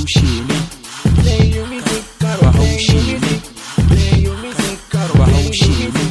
Bahaushe ne, Bahaushe ne, Bahaushe ne,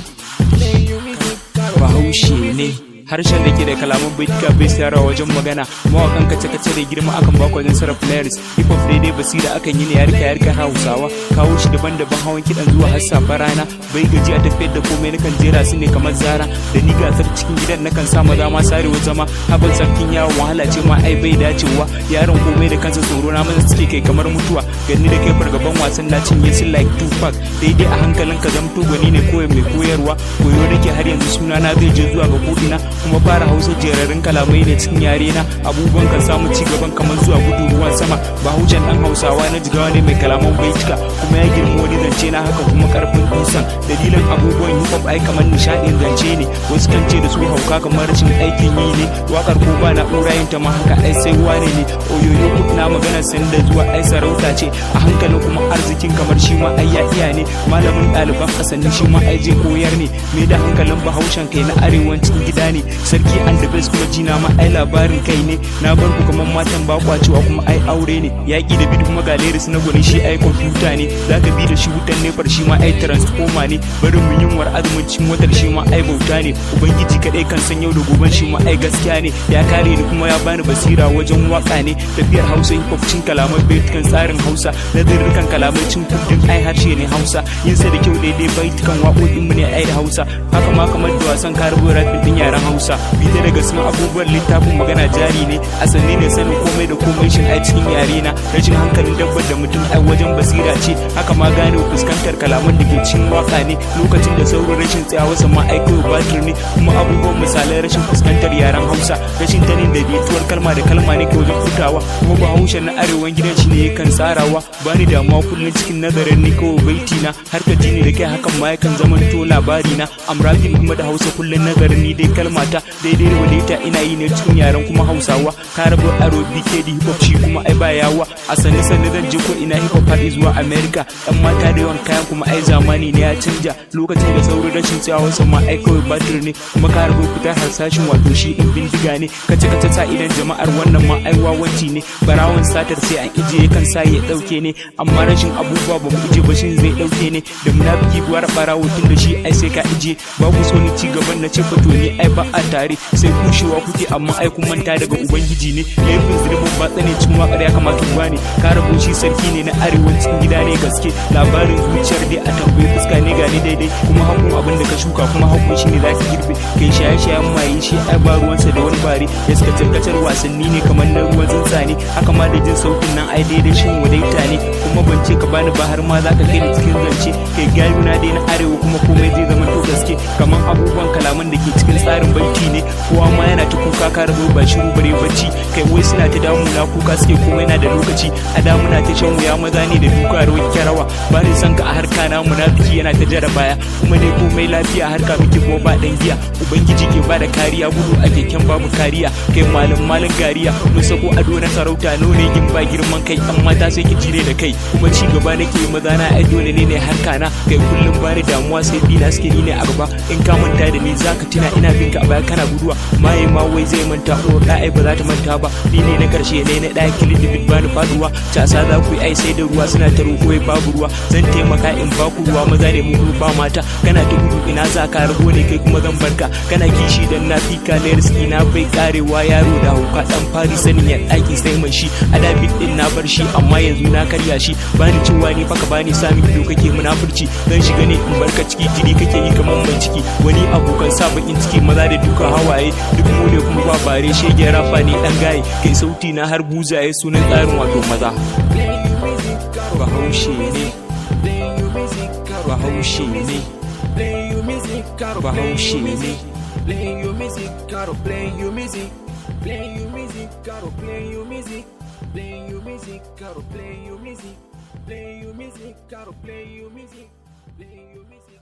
Bahaushe ne. Harshen da ke da kalaman baitika bai sayarwa wajen magana, mawakan kace-kace da girma akan bako wajen sarrafa lyrics, hip hop daidai basira akan yi ne yarka Hausawa, kawo shi daban-daban hawan kidan zuwa har safa rana, bai gaji a tafiyar da komai nakan jera su ne kamar zara, da ni gasar cikin gidan nakan sa maza ma sarewa zama, haban sarkin yawon wahala ce ma ai bai dacewa, yaron komai da kansa tsoro na maza suke kai kamar mutuwa, gani da kai fargaban wasan na cinye su like Tupac, daidai a hankalin ka zamto gani ne koyi mai koyarwa, koyo nake har yanzu suna na zai je zuwa ga kodina, kuma fara Hausa jerarin kalamai ne cikin yarena, abubuwan kan samu ci gaban kamar zuwa gudu ruwan sama, Bahaushen dan Hausawa na jigawa ne mai kalaman baitika, kuma ya girma wani zance na haka kuma karfin dusan, dalilin abubuwan hip hop ai kamar nishadin zance ne, wasu kan ce da su hauka kamar rashin aikin yi ne, wakar ko ba na'ura yin ta ma haka ai sai wane ne, oyoyo na magana sanda zuwa ai sarauta ce, a hankalin kuma arzikin kamar shi ma ai ya iya ne, malamin ɗaliban asanni shi ma ai je koyar ne, me da hankalin Bahaushen kai na arewan cikin gida ne, sarki and the best kuma jina ma ai labarin kai ne, na bar ku kaman matan ba kwacewa kuma ai aure ne, yaki da bid kuma galeris na gwani shi ai kwamfuta ne, zaka bi da shi wutan nefar shi ma ai transformer ne, barin mu yunwar azumin cin watar shi ma ai bauta ne, ubangiji kadai kan san yau da goben shi ma ai gaskiya ne, ya kare ni kuma ya bani basira wajen waka ne, tafiyar Hausa hip hop cin kalamai baitukan tsarin Hausa, nazarin kalamai cin kundin ai harshe ne Hausa, yin sa da kyau daidai baitukan waƙoƙin mu ne ai da Hausa, haka ma kamar da wasan karbo rap din yaran Hausa, bita daga sun abubuwan littafin magana jari ne, asanni ne sanin komai da komai shin ai cikin yarena, rashin hankalin dabbar da mutum ai wajen basira ce, haka ma gane fuskantar kalaman da ke cikin waka ne, lokacin da saurin rashin tsayawa sama ai kawai batir ne, kuma abubuwan misalai rashin fuskantar yaren Hausa, rashin tanin da bituwar kalma da kalma ne ke wajen futawa, kuma Bahaushen na arewan gidan shi ne yakan tsarawa, bani damuwa kullum cikin nazarin ni kawai baiti na, har ka ji ni da kai hakan ma yakan zaman to labari na, amrafin kuma da Hausa kullum nazarin ni dai kalmata, daidai da wadata ina yi ne cikin yaren kuma Hausawa, ka rabu aro BKD hip hop shi kuma ai ba yawa, a sanni zan je ko ina hip hop har zuwa America, ɗan mata da yawan kayan kuma ai zamani ne ya canja, lokacin da saurin rashin tsayawa sama ai kawai batir ne, kuma ka rabu fitar harsashin wato shi in bindiga ne, kace sa idan jama'ar wannan ma ai wawanci ne, barawan satar sai an ije kan sa ya dauke ne, amma rashin abubuwa ba mu ije ba shin zai dauke ne, da munafiki gwar barawo tun da shi ai sai ka ije, ba ku so ni ci gaban na ce fato ni ai ba a tare, sai kushewa kuke amma ai kun manta daga ubangiji ne, laifin zulubin ba tsane cin wakar ya kamata ku gane, ka rabu shi sarki ne na arewa cikin gida ne gaske, labarin zuciyar dai a tambayi fuska ne gani daidai, kuma hakun abin da ka shuka kuma hakun shi ne zaki girbe, kai shaye-shayen maye shi ai ba ruwansa da wani bare, ya suka tabbatar wasanni ne kamar na ruwan tsuntsa ne, haka ma da jin sautin nan ai daidai shin wadaita ne, kuma ban ce ka bani ba har ma zaka kai ni cikin zance, kai gayu na dai na arewa kuma komai zai zama to gaske, kamar abubuwan kalaman da ke cikin tsarin banki ne, kowa ma yana ta kuka ka rabu ba shiru bare bacci, kai wai suna ta damu na kuka suke komai na da lokaci, a da muna ta shan wuya maza ne da duka rawar rawa, ba ni san ka a harka na munafiki yana ta jara baya, kuma dai komai lafiya harka miki kuma ba dan giya, ubangiji ke ba da kariya gudu a keken babu kariya, kai malam gariya, mun sako ado na sarauta none gin ba girman kai, an mata sai ki jire da kai, kuma ci gaba nake maza na ai dole ne harka na, kai kullum bani damuwa sai bina suke ni ne a gaba, in ka manta da ni zaka tuna ina bin ka a baya kana guduwa, maye ma wai zai manta ko da ai ba za ta manta ba, ni ne na karshe ne na daya kilin da bani faduwa, casa za ku yi ai sai da ruwa suna ta roƙo babu ruwa, zan taimaka in ba ku ruwa maza ne mu ba mata, kana ta gudu ina za ka rago ne kai kuma zan barka, kana kishi dan na fika ne riski na bai karewa, yaro da hauka dan fari sanin ya daki sai mai shi, a da din na bar shi amma yanzu na karya shi, bani cewa ni faka bani sami ido kake munafurci, zan shiga ne in barka ciki jiri kake yi kaman mai ciki, wani abokan sa bakin ciki maza da duka hawaye, duk mu ne kuma ba bare shege rafa ne dan gaye, kai sauti na har buzaye sunan tsarin wato maza. Bahaushe ne, Bahaushe ne, Bahaushe ne. Play your music, gotta play your music. Play your music, gotta play your music. Play your music, gotta play your music. Play your music, gotta play your music. Play your music.